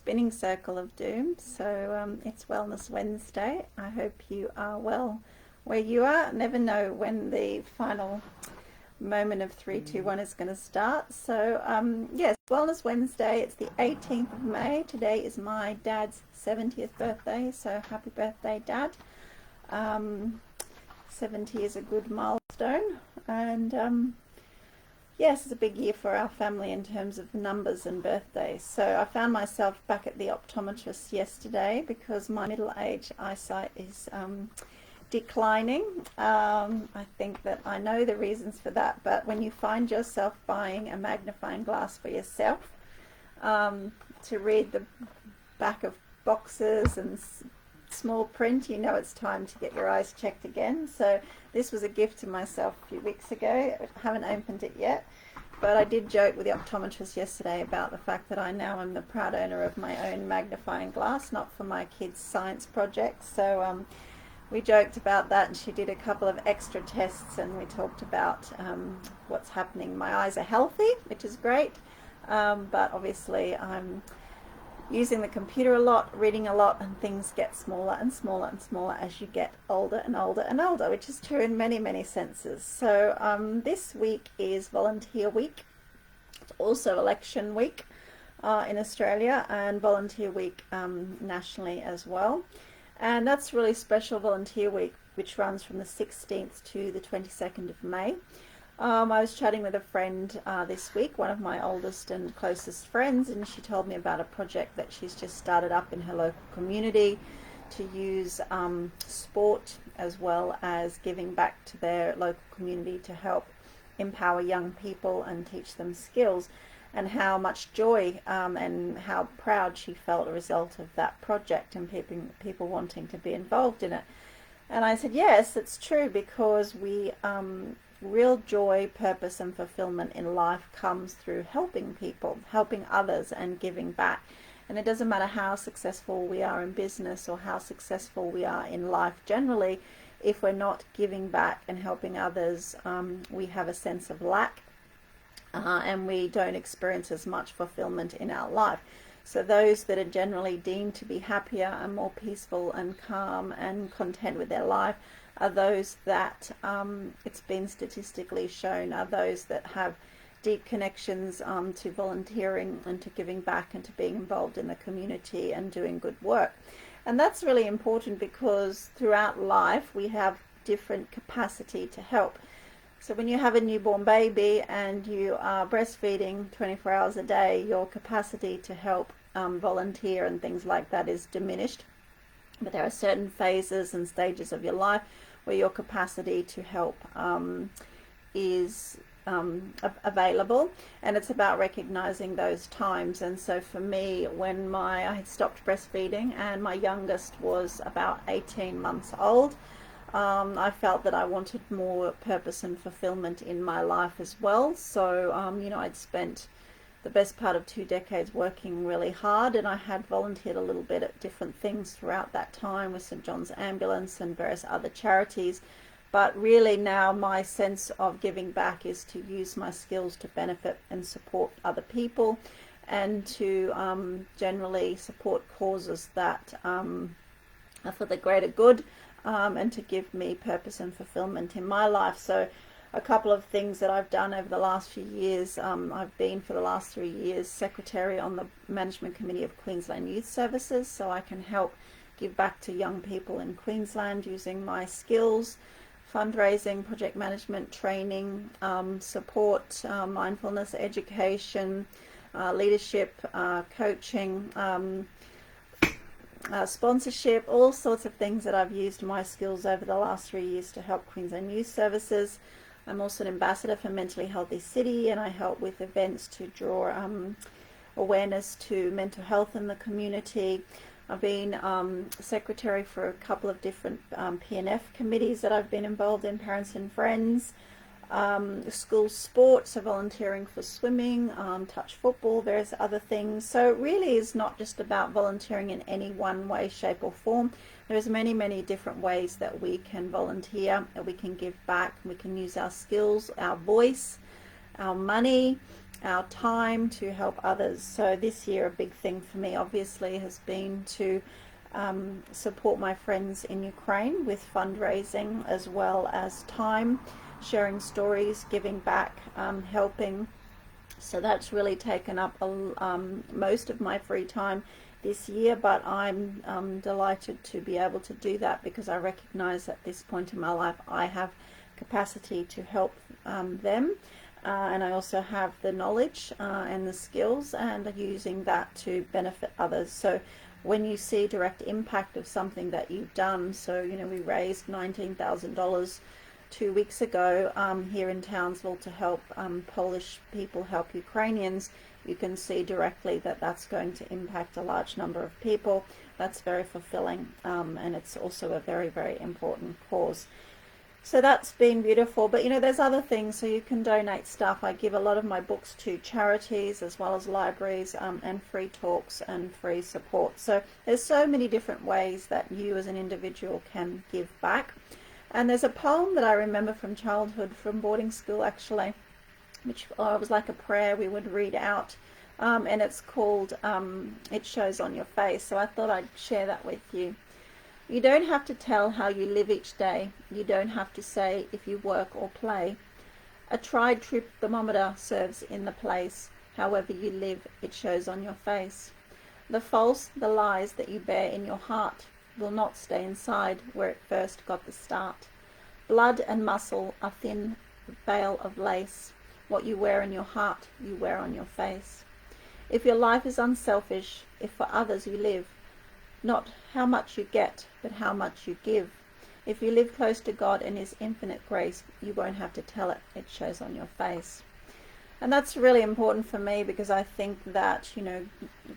spinning circle of doom. So it's Wellness Wednesday. I hope you are well where you are. Never know when the final moment of 3, 2, 1 is going to start. So yes, Wellness Wednesday. It's the 18th of May. Today is my dad's 70th birthday. So happy birthday, Dad. 70 is a good milestone, and yes, it's a big year for our family in terms of numbers and birthdays. So I found myself back at the optometrist yesterday because my middle-age eyesight is declining. I think that I know the reasons for that, but when you find yourself buying a magnifying glass for yourself to read the back of boxes and small print, you know it's time to get your eyes checked again. So this was a gift to myself a few weeks ago. I haven't opened it yet, but I did joke with the optometrist yesterday about the fact that I now am the proud owner of my own magnifying glass, not for my kids' science projects. So we joked about that, and she did a couple of extra tests, and we talked about what's happening. My eyes are healthy, which is great, but obviously I'm using the computer a lot, reading a lot, and things get smaller and smaller and smaller as you get older and older and older, which is true in many, many senses. So this week is Volunteer Week. It's also Election Week in Australia, and Volunteer Week nationally as well. And that's really special, Volunteer Week, which runs from the 16th to the 22nd of May. I was chatting with a friend this week, one of my oldest and closest friends, and she told me about a project that she's just started up in her local community to use sport as well as giving back to their local community to help empower young people and teach them skills, and how much joy and how proud she felt a result of that project and people wanting to be involved in it. And I said, yes, it's true, because we real joy, purpose and fulfillment in life comes through helping people, helping others and giving back. And it doesn't matter how successful we are in business or how successful we are in life generally, if we're not giving back and helping others, we have a sense of lack and we don't experience as much fulfillment in our life. So those that are generally deemed to be happier and more peaceful and calm and content with their life are those that, it's been statistically shown, are those that have deep connections to volunteering and to giving back and to being involved in the community and doing good work. And that's really important, because throughout life we have different capacity to help. So when you have a newborn baby and you are breastfeeding 24 hours a day, your capacity to help volunteer and things like that is diminished. But there are certain phases and stages of your life where your capacity to help is available, and it's about recognizing those times. And so for me, when I had stopped breastfeeding and my youngest was about 18 months old, I felt that I wanted more purpose and fulfillment in my life as well. So I'd spent the best part of 2 decades working really hard, and I had volunteered a little bit at different things throughout that time with St. John's Ambulance and various other charities. But really now my sense of giving back is to use my skills to benefit and support other people, and to generally support causes that are for the greater good, and to give me purpose and fulfillment in my life. So a couple of things that I've done over the last few years. I've been for the last 3 years secretary on the management committee of Queensland Youth Services, so I can help give back to young people in Queensland using my skills, fundraising, project management, training, support, mindfulness, education, leadership, coaching, sponsorship, all sorts of things that I've used my skills over the last 3 years to help Queensland Youth Services. I'm also an ambassador for Mentally Healthy City, and I help with events to draw awareness to mental health in the community. I've been secretary for a couple of different P&F committees that I've been involved in, Parents and Friends, school sports, so volunteering for swimming, touch football, various other things. So it really is not just about volunteering in any one way, shape or form. There's many, many different ways that we can volunteer, that we can give back. We can use our skills, our voice, our money, our time to help others. So this year a big thing for me obviously has been to support my friends in Ukraine with fundraising, as well as time, sharing stories, giving back, helping. So that's really taken up most of my free time this year, but I'm delighted to be able to do that, because I recognize at this point in my life I have capacity to help them, and I also have the knowledge and the skills, and using that to benefit others. So when you see direct impact of something that you've done, so we raised $19,000 2 weeks ago here in Townsville to help Polish people help Ukrainians, you can see directly that that's going to impact a large number of people. That's very fulfilling, and it's also a very, very important cause. So that's been beautiful. But there's other things. So you can donate stuff. I give a lot of my books to charities as well as libraries, and free talks and free support. So there's so many different ways that you as an individual can give back. And there's a poem that I remember from childhood, from boarding school actually, which was like a prayer we would read out, and it's called It Shows on Your Face. So I thought I'd share that with you. You don't have to tell how you live each day. You don't have to say if you work or play. A tried trip thermometer serves in the place. However you live, it shows on your face. The false, the lies that you bear in your heart will not stay inside where it first got the start. Blood and muscle are thin veil of lace. What you wear in your heart, you wear on your face. If your life is unselfish, if for others you live, not how much you get, but how much you give. If you live close to God and His infinite grace, you won't have to tell it. It shows on your face. And that's really important for me, because I think that,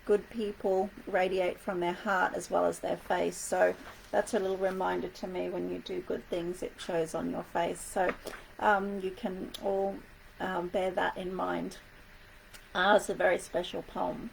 good people radiate from their heart as well as their face. So that's a little reminder to me, when you do good things, it shows on your face. So you can all bear that in mind. It's a very special poem.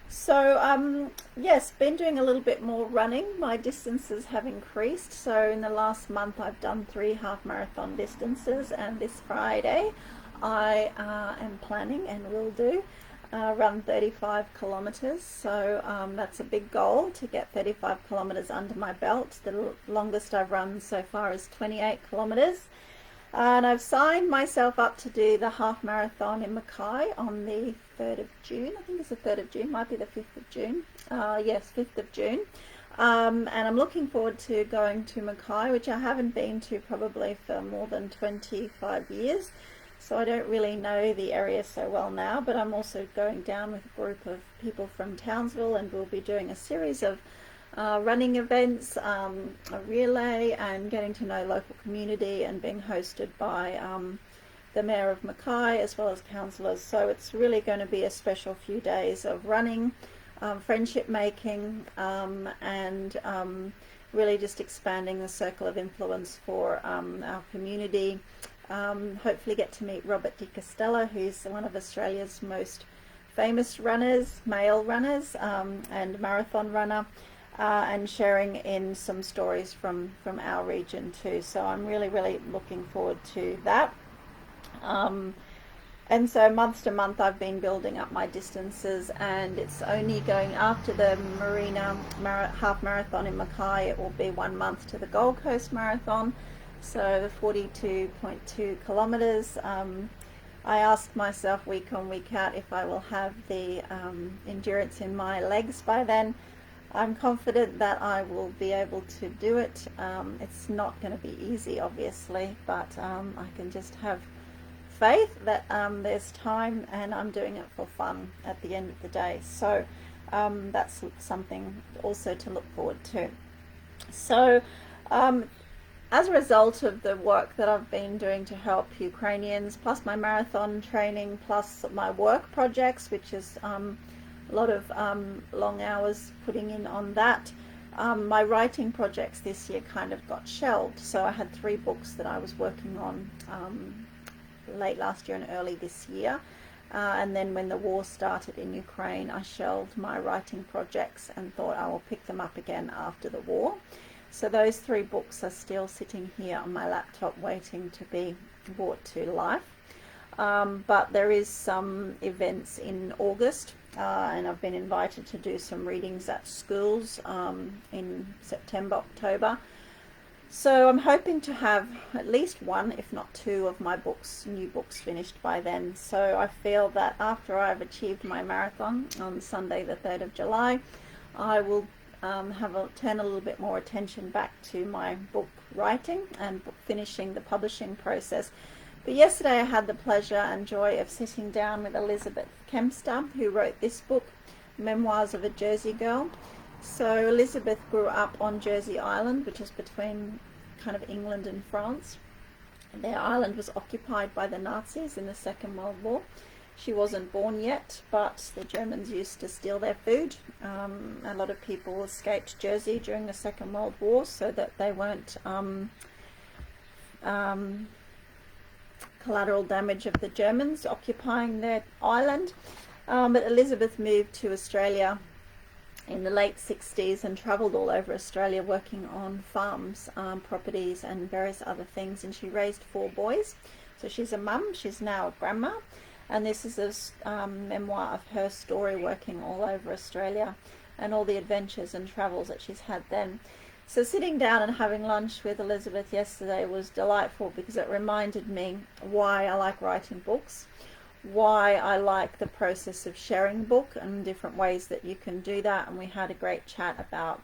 So yes, been doing a little bit more running. My distances have increased. So in the last month I've done 3 half marathon distances, and this Friday I am planning and will do run 35 kilometers. So that's a big goal, to get 35 kilometers under my belt. The longest I've run so far is 28 kilometers. And I've signed myself up to do the half marathon in Mackay on the 3rd of June. I think it's the 3rd of June, might be the 5th of June. Yes, 5th of June. And I'm looking forward to going to Mackay, which I haven't been to probably for more than 25 years. So I don't really know the area so well now, but I'm also going down with a group of people from Townsville, and we'll be doing a series of running events, a relay, and getting to know local community, and being hosted by the Mayor of Mackay as well as councillors. So it's really going to be a special few days of running, friendship making, and really just expanding the circle of influence for our community. Hopefully get to meet Robert Di Castello, who's one of Australia's most famous runners, male runners, and marathon runner, and sharing in some stories from our region too. So I'm really looking forward to that. And so month to month I've been building up my distances, and it's only going after the Marina half marathon in Mackay. It will be 1 month to the Gold Coast Marathon, so the 42.2 kilometers. I asked myself week on week out if I will have the endurance in my legs by then. I'm confident that I will be able to do it. It's not going to be easy, obviously, but I can just have faith that there's time, and I'm doing it for fun at the end of the day. So that's something also to look forward to. So as a result of the work that I've been doing to help Ukrainians, plus my marathon training, plus my work projects, which is a lot of long hours putting in on that, my writing projects this year kind of got shelved. So I had 3 books that I was working on late last year and early this year, and then when the war started in Ukraine, I shelved my writing projects and thought I will pick them up again after the war. So those 3 books are still sitting here on my laptop waiting to be brought to life. But there is some events in August, and I've been invited to do some readings at schools in September, October. So I'm hoping to have at least one, if not two, of my new books finished by then. So I feel that after I've achieved my marathon on Sunday the 3rd of July, I will turn a little bit more attention back to my book writing and finishing the publishing process. But yesterday I had the pleasure and joy of sitting down with Elizabeth Kempster, who wrote this book, Memoirs of a Jersey Girl. So Elizabeth grew up on Jersey Island, which is between kind of England and France. Their island was occupied by the Nazis in the Second World War. She wasn't born yet, but the Germans used to steal their food. A lot of people escaped Jersey during the Second World War so that they weren't collateral damage of the Germans occupying their island. But Elizabeth moved to Australia in the late 60s and travelled all over Australia working on farms, properties and various other things, and she raised 4 boys. So she's a mum, she's now a grandma, and this is a memoir of her story working all over Australia and all the adventures and travels that she's had then. So sitting down and having lunch with Elizabeth yesterday was delightful because it reminded me why I like writing books, why I like the process of sharing a book and different ways that you can do that. And we had a great chat about,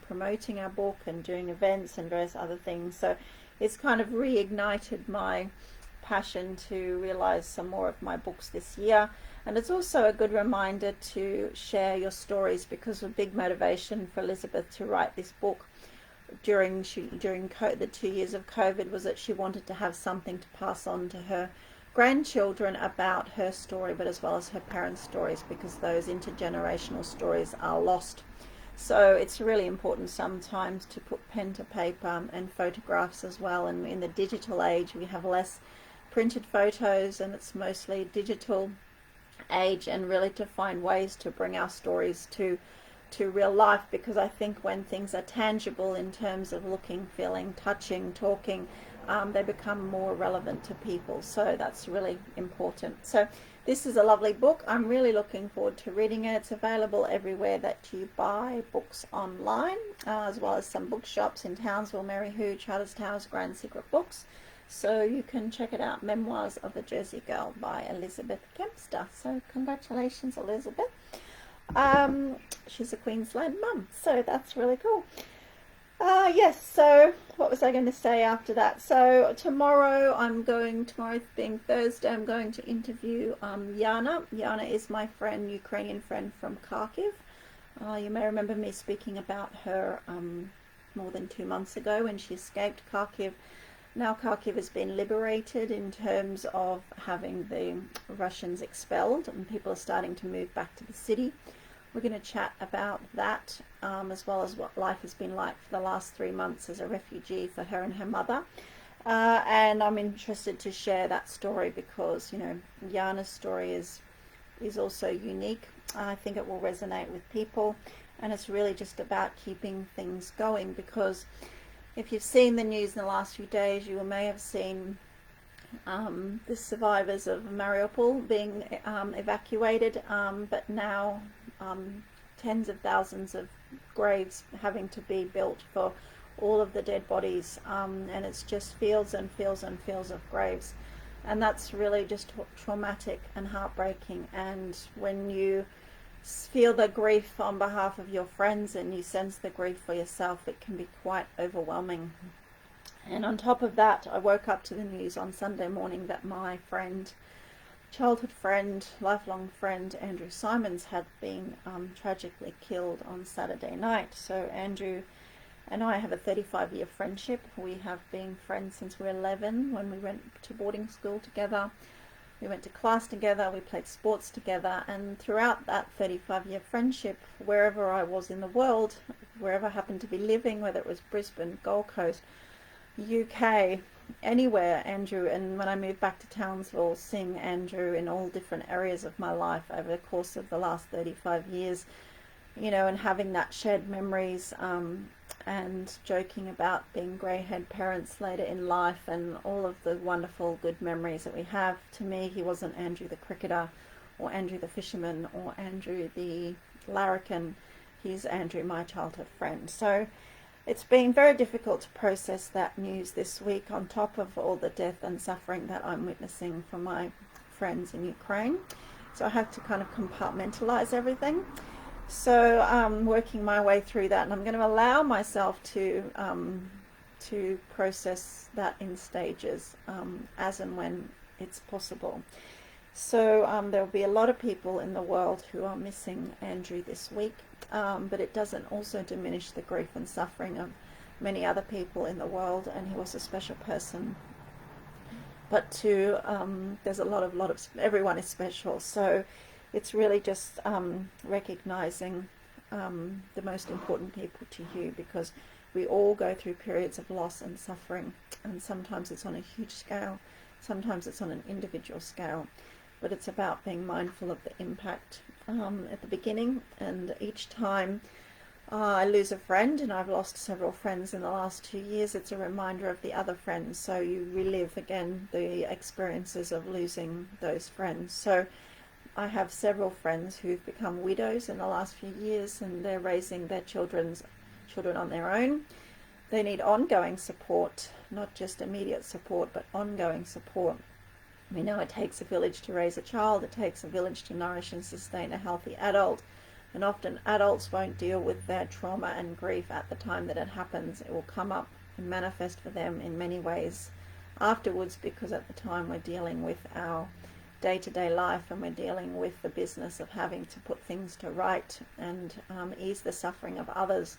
promoting our book and doing events and various other things. So it's kind of reignited my passion to realize some more of my books this year. And it's also a good reminder to share your stories, because a big motivation for Elizabeth to write this book during the 2 years of COVID was that she wanted to have something to pass on to her grandchildren about her story, but as well as her parents' stories, because those intergenerational stories are lost. So it's really important sometimes to put pen to paper and photographs as well. And in the digital age, we have less printed photos and it's mostly digital age, and really to find ways to bring our stories to real life, because I think when things are tangible in terms of looking, feeling, touching, talking, they become more relevant to people. So that's really important. So this is a lovely book. I'm really looking forward to reading it. It's available everywhere that you buy books online, as well as some bookshops in Townsville, Maryhoo, Charters Towers, Grand Secret Books. So you can check it out, Memoirs of a Jersey Girl by Elizabeth Kempster. So congratulations, Elizabeth. She's a Queensland mum, so that's really cool. Yes, so what was I going to say after that? So tomorrow being Thursday, I'm going to interview Yana. Yana is my Ukrainian friend from Kharkiv. You may remember me speaking about her more than 2 months ago when she escaped Kharkiv. Now Kharkiv has been liberated in terms of having the Russians expelled, and people are starting to move back to the city. We're going to chat about that, as well as what life has been like for the last 3 months as a refugee for her and her mother. And I'm interested to share that story because, Yana's story is also unique. I think it will resonate with people, and it's really just about keeping things going, because if you've seen the news in the last few days, you may have seen the survivors of Mariupol being evacuated, but now tens of thousands of graves having to be built for all of the dead bodies, and it's just fields and fields and fields of graves, and that's really just traumatic and heartbreaking. And when you feel the grief on behalf of your friends and you sense the grief for yourself, it can be quite overwhelming. And on top of that, I woke up to the news on Sunday morning that my childhood friend, lifelong friend, Andrew Symonds, had been tragically killed on Saturday night. So Andrew and I have a 35-year friendship. We have been friends since we were 11, when we went to boarding school together. We went to class together, we played sports together, and throughout that 35-year friendship, wherever I was in the world, wherever I happened to be living, whether it was Brisbane, Gold Coast, UK, anywhere, Andrew, and when I moved back to Townsville, seeing Andrew in all different areas of my life over the course of the last 35 years, and having that shared memories, and joking about being grey-haired parents later in life and all of the wonderful good memories that we have. To me, he wasn't Andrew the cricketer or Andrew the fisherman or Andrew the larrikin. He's Andrew, my childhood friend. So it's been very difficult to process that news this week, on top of all the death and suffering that I'm witnessing from my friends in Ukraine. So I have to kind of compartmentalize everything. So I'm working my way through that, and I'm going to allow myself to process that in stages, as and when it's possible. So there will be a lot of people in the world who are missing Andrew this week, but it doesn't also diminish the grief and suffering of many other people in the world, and he was a special person. But there's a lot of everyone is special. So it's really just recognizing the most important people to you, because we all go through periods of loss and suffering, and sometimes it's on a huge scale, sometimes it's on an individual scale, but it's about being mindful of the impact at the beginning. And each time I lose a friend, and I've lost several friends in the last 2 years, it's a reminder of the other friends, so you relive again the experiences of losing those friends. So I have several friends who've become widows in the last few years, and they're raising their children on their own. They need ongoing support, not just immediate support, but ongoing support. We know it takes a village to raise a child. It takes a village to nourish and sustain a healthy adult. And often adults won't deal with their trauma and grief at the time that it happens. It will come up and manifest for them in many ways afterwards, because at the time we're dealing with our day-to-day life, and we're dealing with the business of having to put things to right and ease the suffering of others.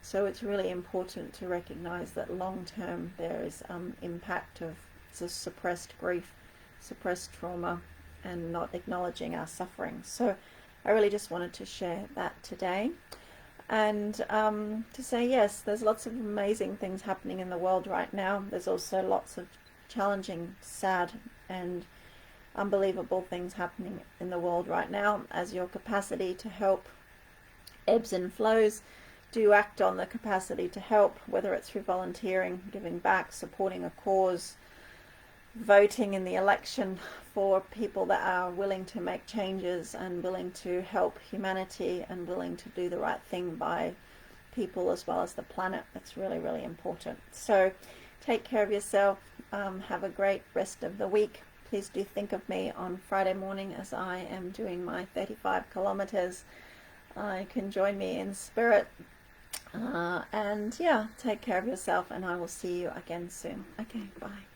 So it's really important to recognize that long-term there is impact of suppressed grief, suppressed trauma, and not acknowledging our suffering. So I really just wanted to share that today, and to say, yes, there's lots of amazing things happening in the world right now. There's also lots of challenging, sad, and unbelievable things happening in the world right now. As your capacity to help ebbs and flows, do act on the capacity to help, whether it's through volunteering, giving back, supporting a cause, voting in the election for people that are willing to make changes and willing to help humanity and willing to do the right thing by people as well as the planet. That's really, really important. So take care of yourself. Have a great rest of the week. Please do think of me on Friday morning as I am doing my 35 kilometers. You can join me in spirit. And yeah, take care of yourself, and I will see you again soon. Okay, bye.